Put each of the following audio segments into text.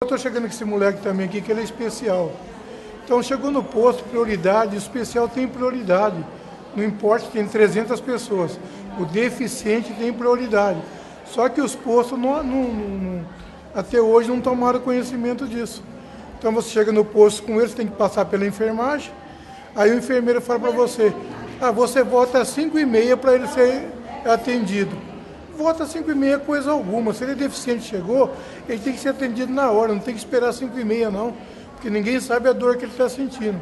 Eu estou chegando com esse moleque também aqui, que ele é especial. Então chegou no posto, prioridade, o especial tem prioridade. Não importa se tem 300 pessoas, o deficiente tem prioridade. Só que os postos até hoje não tomaram conhecimento disso. Então você chega no posto com eles, tem que passar pela enfermagem, aí o enfermeiro fala para você, você volta às 5h30 para ele ser atendido. Volta às 5h30 coisa alguma, se ele é deficiente chegou, ele tem que ser atendido na hora, não tem que esperar 5h30 não, porque ninguém sabe a dor que ele está sentindo,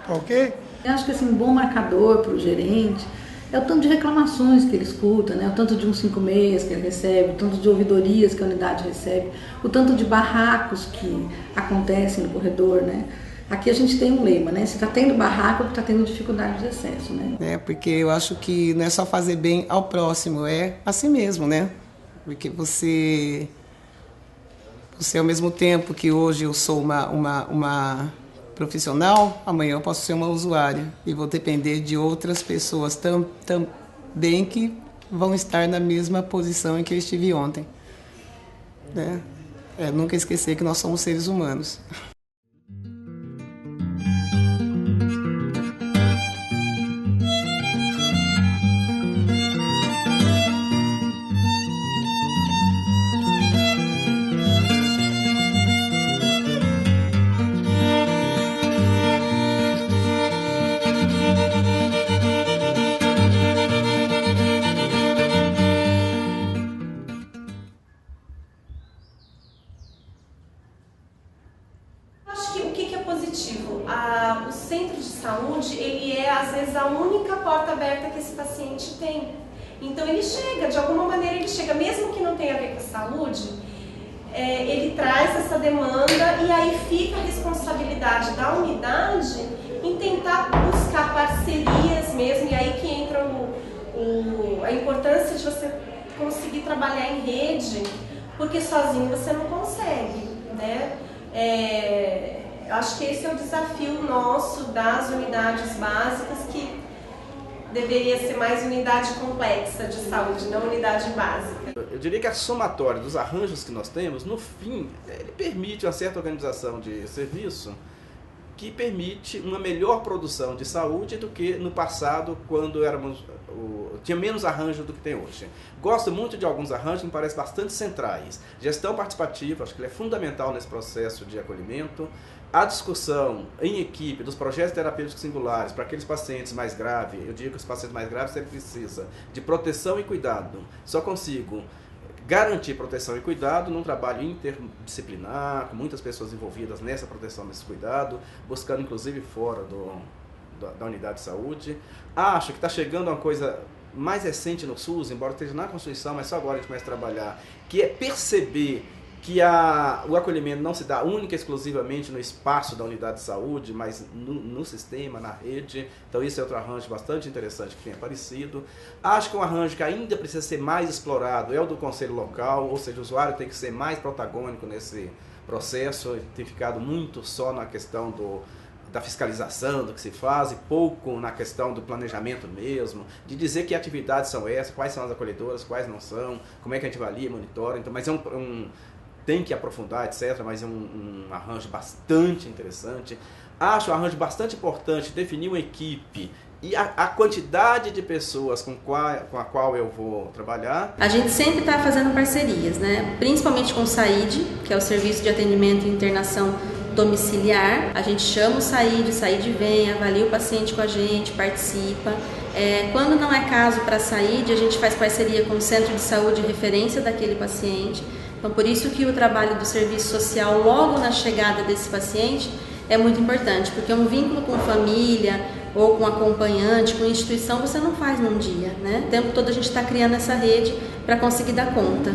tá ok? Eu acho que assim, um bom marcador para o gerente é o tanto de reclamações que ele escuta, né? O tanto de 156 que ele recebe, o tanto de ouvidorias que a unidade recebe, o tanto de barracos que acontecem no corredor, né? Aqui a gente tem um lema, né? Se está tendo barraco, está tendo dificuldade de acesso, né? Porque eu acho que não é só fazer bem ao próximo, é a si mesmo, né? Porque você ao mesmo tempo que hoje eu sou uma profissional, amanhã eu posso ser uma usuária e vou depender de outras pessoas também que vão estar na mesma posição em que eu estive ontem, né? Nunca esquecer que nós somos seres humanos. Positivo. O centro de saúde, ele é às vezes a única porta aberta que esse paciente tem. Então ele chega, de alguma maneira ele chega, mesmo que não tenha a ver com a saúde, ele traz essa demanda e aí fica a responsabilidade da unidade em tentar buscar parcerias mesmo, e aí que entra a importância de você conseguir trabalhar em rede, porque sozinho você não consegue, né? Eu acho que esse é o desafio nosso das unidades básicas, que deveria ser mais unidade complexa de saúde, não unidade básica. Eu diria que a somatória dos arranjos que nós temos, no fim, ele permite uma certa organização de serviço que permite uma melhor produção de saúde do que no passado, quando tinha menos arranjo do que tem hoje. Gosto muito de alguns arranjos que me parecem bastante centrais. Gestão participativa, acho que ele é fundamental nesse processo de acolhimento. A discussão em equipe dos projetos terapêuticos singulares para aqueles pacientes mais graves, eu digo que os pacientes mais graves sempre precisam de proteção e cuidado. Só consigo garantir proteção e cuidado num trabalho interdisciplinar, com muitas pessoas envolvidas nessa proteção, nesse cuidado, buscando inclusive fora da unidade de saúde. Acho que está chegando uma coisa mais recente no SUS, embora esteja na Constituição, mas só agora a gente começa a trabalhar, que é perceber que o acolhimento não se dá única e exclusivamente no espaço da unidade de saúde, mas no sistema, na rede. Então isso é outro arranjo bastante interessante que tem aparecido. Acho que um arranjo que ainda precisa ser mais explorado é o do conselho local, ou seja, o usuário tem que ser mais protagônico nesse processo, tem ficado muito só na questão da fiscalização do que se faz e pouco na questão do planejamento mesmo, de dizer que atividades são essas, quais são as acolhedoras, quais não são, como é que a gente avalia, monitora. Então, mas tem que aprofundar, etc., mas é um arranjo bastante interessante. Acho um arranjo bastante importante definir uma equipe e a quantidade de pessoas com a qual eu vou trabalhar. A gente sempre está fazendo parcerias, né? Principalmente com o SAID, que é o Serviço de Atendimento e Internação Domiciliar. A gente chama o SAID vem, avalia o paciente com a gente, participa. Quando não é caso para SAID, a gente faz parceria com o Centro de Saúde de referência daquele paciente. Então, por isso que o trabalho do serviço social logo na chegada desse paciente é muito importante, porque um vínculo com família ou com acompanhante, com instituição, você não faz num dia, né? O tempo todo a gente está criando essa rede para conseguir dar conta,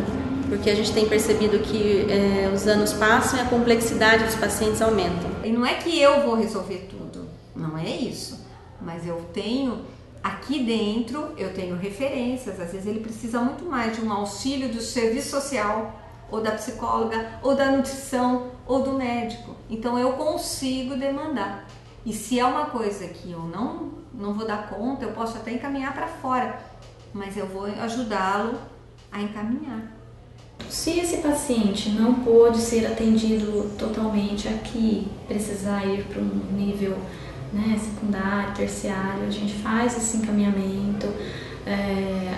porque a gente tem percebido que os anos passam e a complexidade dos pacientes aumenta. E não é que eu vou resolver tudo, não é isso, mas eu tenho... Aqui dentro eu tenho referências, às vezes ele precisa muito mais de um auxílio do serviço social, ou da psicóloga, ou da nutrição, ou do médico. Então eu consigo demandar. E se é uma coisa que eu não vou dar conta, eu posso até encaminhar para fora, mas eu vou ajudá-lo a encaminhar. Se esse paciente não pôde ser atendido totalmente aqui, precisar ir para um nível, né, secundário, terciário, a gente faz esse encaminhamento,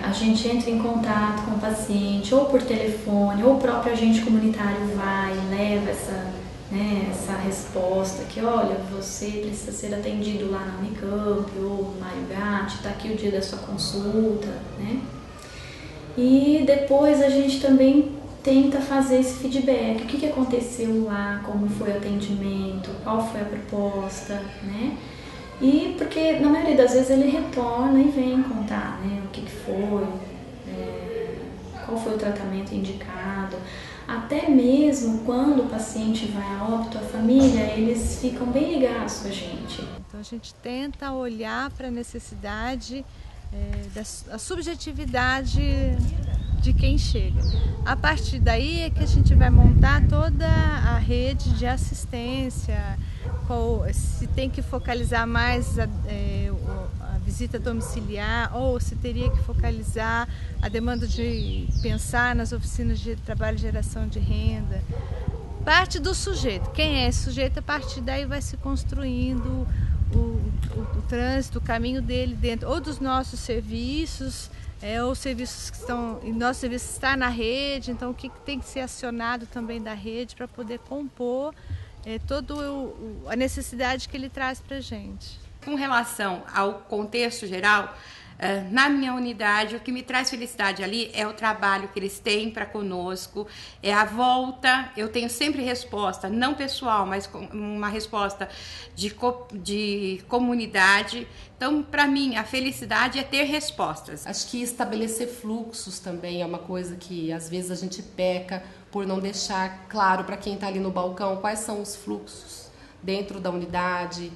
a gente entra em contato com o paciente, ou por telefone, ou o próprio agente comunitário vai e leva essa resposta que, olha, você precisa ser atendido lá na Unicamp ou no Mário Gatti, está aqui o dia da sua consulta, né? E depois a gente também tenta fazer esse feedback, o que aconteceu lá, como foi o atendimento, qual foi a proposta, né? E porque na maioria das vezes ele retorna e vem contar, né, o que foi, qual foi o tratamento indicado. Até mesmo quando o paciente vai a óbito, a família, eles ficam bem ligados com a gente. Então a gente tenta olhar para a necessidade, da subjetividade de quem chega. A partir daí é que a gente vai montar toda a rede de assistência, se tem que focalizar mais a visita domiciliar ou se teria que focalizar a demanda de pensar nas oficinas de trabalho e geração de renda. Parte do sujeito. Quem é esse sujeito? A partir daí vai se construindo o trânsito, o caminho dele dentro ou dos nossos serviços, ou serviços que estão, e nosso serviço está na rede, então o que tem que ser acionado também da rede para poder compor toda a necessidade que ele traz para a gente. Com relação ao contexto geral, na minha unidade, o que me traz felicidade ali é o trabalho que eles têm para conosco, é a volta. Eu tenho sempre resposta, não pessoal, mas uma resposta de comunidade. Então, para mim, a felicidade é ter respostas. Acho que estabelecer fluxos também é uma coisa que às vezes a gente peca por não deixar claro para quem está ali no balcão quais são os fluxos dentro da unidade,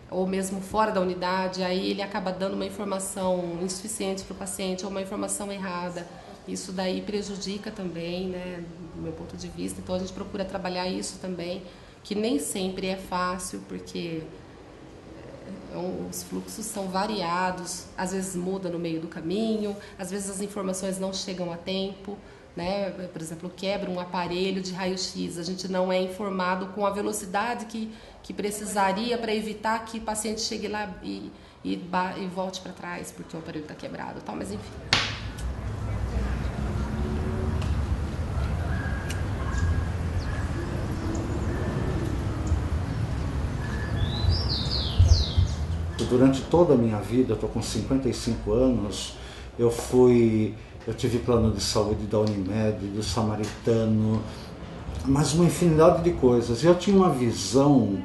ou mesmo fora da unidade, aí ele acaba dando uma informação insuficiente para o paciente ou uma informação errada. Isso daí prejudica também, né, do meu ponto de vista. Então a gente procura trabalhar isso também, que nem sempre é fácil, porque os fluxos são variados, às vezes muda no meio do caminho, às vezes as informações não chegam a tempo, né? Por exemplo, quebra um aparelho de raio-x, a gente não é informado com a velocidade que precisaria para evitar que o paciente chegue lá e volte para trás, porque o aparelho está quebrado, tal, mas enfim. Durante toda a minha vida, eu estou com 55 anos, eu tive plano de saúde da Unimed, do Samaritano, mas uma infinidade de coisas. Eu tinha uma visão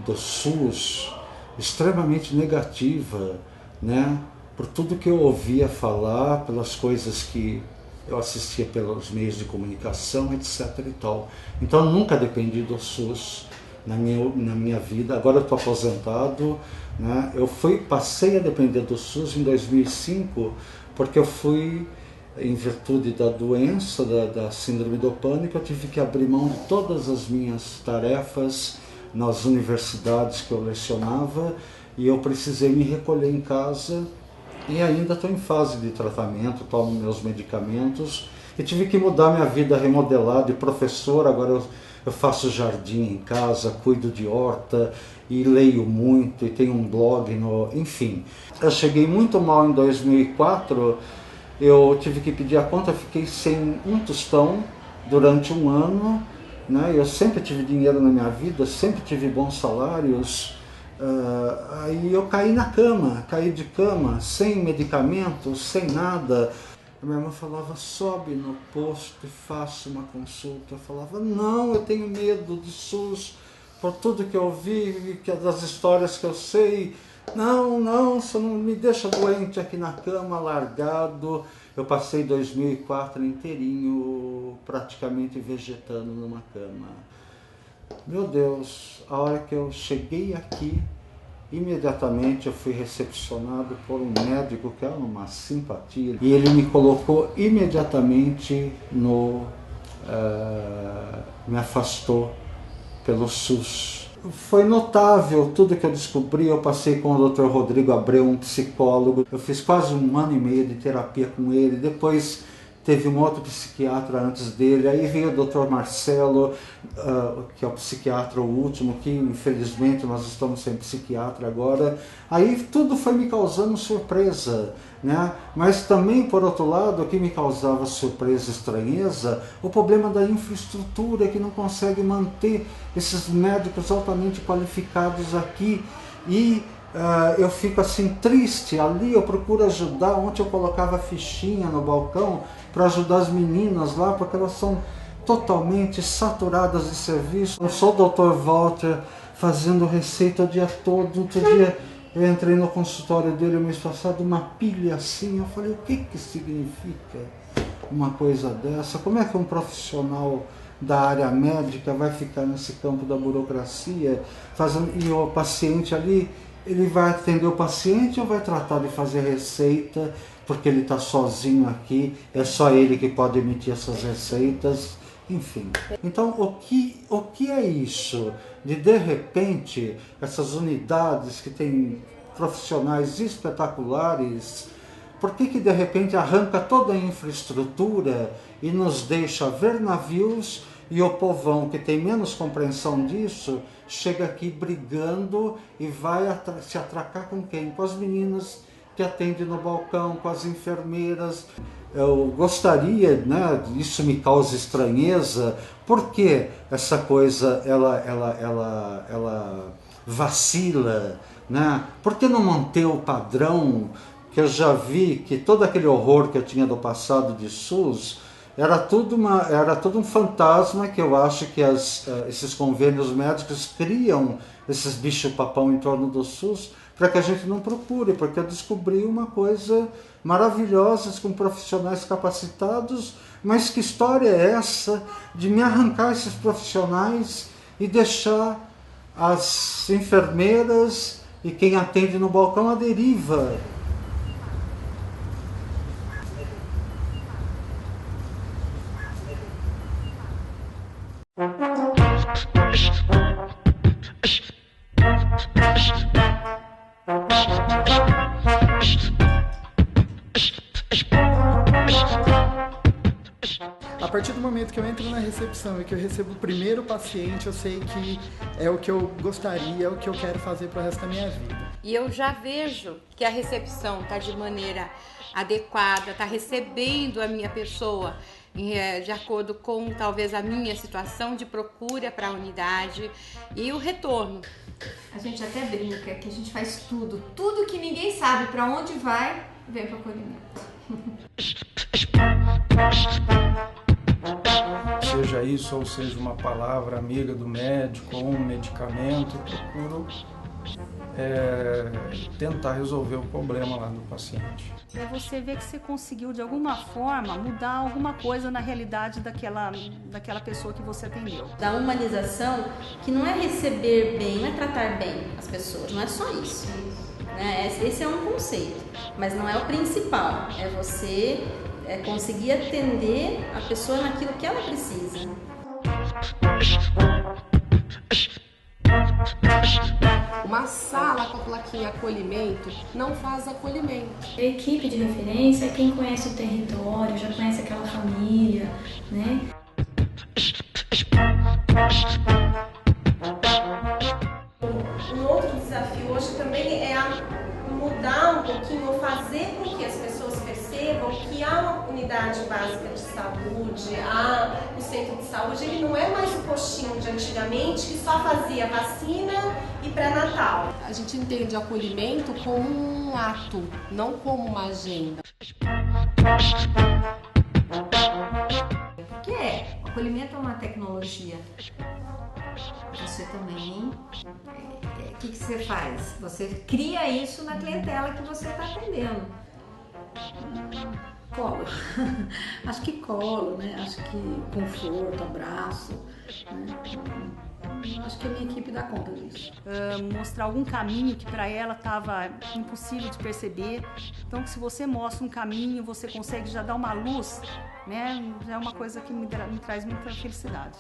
do SUS extremamente negativa, né? Por tudo que eu ouvia falar, pelas coisas que eu assistia pelos meios de comunicação, etc. e tal. Então eu nunca dependi do SUS na minha vida. Agora eu estou aposentado, né? Eu passei a depender do SUS em 2005, porque eu fui, em virtude da doença, da síndrome do pânico, eu tive que abrir mão de todas as minhas tarefas nas universidades que eu lecionava e eu precisei me recolher em casa e ainda estou em fase de tratamento, tomo meus medicamentos e tive que mudar minha vida, remodelar de professor. Agora eu faço jardim em casa, cuido de horta e leio muito e tenho um blog, enfim. Eu cheguei muito mal em 2004, eu tive que pedir a conta, fiquei sem um tostão durante um ano, né? Eu sempre tive dinheiro na minha vida, sempre tive bons salários, aí eu caí de cama, sem medicamento, sem nada. A minha irmã falava, sobe no posto e faça uma consulta. Eu falava, não, eu tenho medo do SUS, por tudo que eu vi, das histórias que eu sei. Não, você não me deixa doente aqui na cama, largado. Eu passei 2004 inteirinho, praticamente vegetando numa cama. Meu Deus, a hora que eu cheguei aqui, imediatamente eu fui recepcionado por um médico que era uma simpatia e ele me colocou imediatamente me afastou pelo SUS. Foi notável tudo que eu descobri. Eu passei com o Dr. Rodrigo Abreu, um psicólogo. Eu fiz quase 1 ano e meio de terapia com ele. Depois teve um outro psiquiatra antes dele, aí veio o Dr. Marcelo, que é o psiquiatra o último, que infelizmente nós estamos sem psiquiatra agora. Aí tudo foi me causando surpresa, né? Mas também, por outro lado, o que me causava surpresa e estranheza, o problema da infraestrutura, que não consegue manter esses médicos altamente qualificados aqui. E eu fico assim triste. Ali eu procuro ajudar. Ontem eu colocava fichinha no balcão para ajudar as meninas lá, porque elas são totalmente saturadas de serviço. Eu sou o Dr. Walter fazendo receita o dia todo. Outro dia eu entrei no consultório dele o mês passado, uma pilha assim. Eu falei, o que significa uma coisa dessa? Como é que um profissional da área médica vai ficar nesse campo da burocracia fazendo, e o paciente ali, ele vai atender o paciente ou vai tratar de fazer receita, porque ele está sozinho aqui, é só ele que pode emitir essas receitas, enfim. Então, o que é isso? De repente, essas unidades que têm profissionais espetaculares, por que de repente arranca toda a infraestrutura e nos deixa ver navios, e o povão que tem menos compreensão disso chega aqui brigando e vai se atracar com quem? Com as meninas que atendem no balcão, com as enfermeiras. Eu gostaria, né, isso me causa estranheza, porque essa coisa ela vacila, né? Por que não manter o padrão que eu já vi, que todo aquele horror que eu tinha do passado de SUS era tudo um fantasma, que eu acho que esses convênios médicos criam esses bicho-papão em torno do SUS para que a gente não procure, porque eu descobri uma coisa maravilhosa com profissionais capacitados, mas que história é essa de me arrancar esses profissionais e deixar as enfermeiras e quem atende no balcão à deriva? A partir do momento que eu entro na recepção e que eu recebo o primeiro paciente, eu sei que é o que eu gostaria, é o que eu quero fazer para o resto da minha vida. E eu já vejo que a recepção está de maneira adequada, está recebendo a minha pessoa de acordo com talvez a minha situação de procura para a unidade e o retorno. A gente até brinca que a gente faz tudo que ninguém sabe para onde vai, vem para o acolhimento. Seja isso ou seja uma palavra amiga do médico ou um medicamento, eu procuro tentar resolver o problema lá do paciente. É você ver que você conseguiu de alguma forma mudar alguma coisa na realidade daquela pessoa que você atendeu. Da humanização, que não é receber bem, não é tratar bem as pessoas, não é só isso. Né? Esse é um conceito, mas não é o principal, é você conseguir atender a pessoa naquilo que ela precisa. Uma sala com a plaquinha acolhimento não faz acolhimento. A equipe de referência é quem conhece o território, já conhece aquela família, né? Um outro desafio hoje também é mudar um pouquinho, ou fazer com que as pessoas percebam que a unidade básica de saúde, o centro de saúde, ele não é mais o postinho de antigamente que só fazia vacina e pré-natal. A gente entende acolhimento como um ato, não como uma agenda. O que é? O acolhimento é uma tecnologia. Você também... O que você faz? Você cria isso na clientela que você está atendendo. Colo. Acho que colo, né? Acho que conforto, abraço. Né? Acho que a minha equipe dá conta disso. Mostrar algum caminho que para ela estava impossível de perceber. Então, se você mostra um caminho, você consegue já dar uma luz, né? Já é uma coisa que me traz muita felicidade.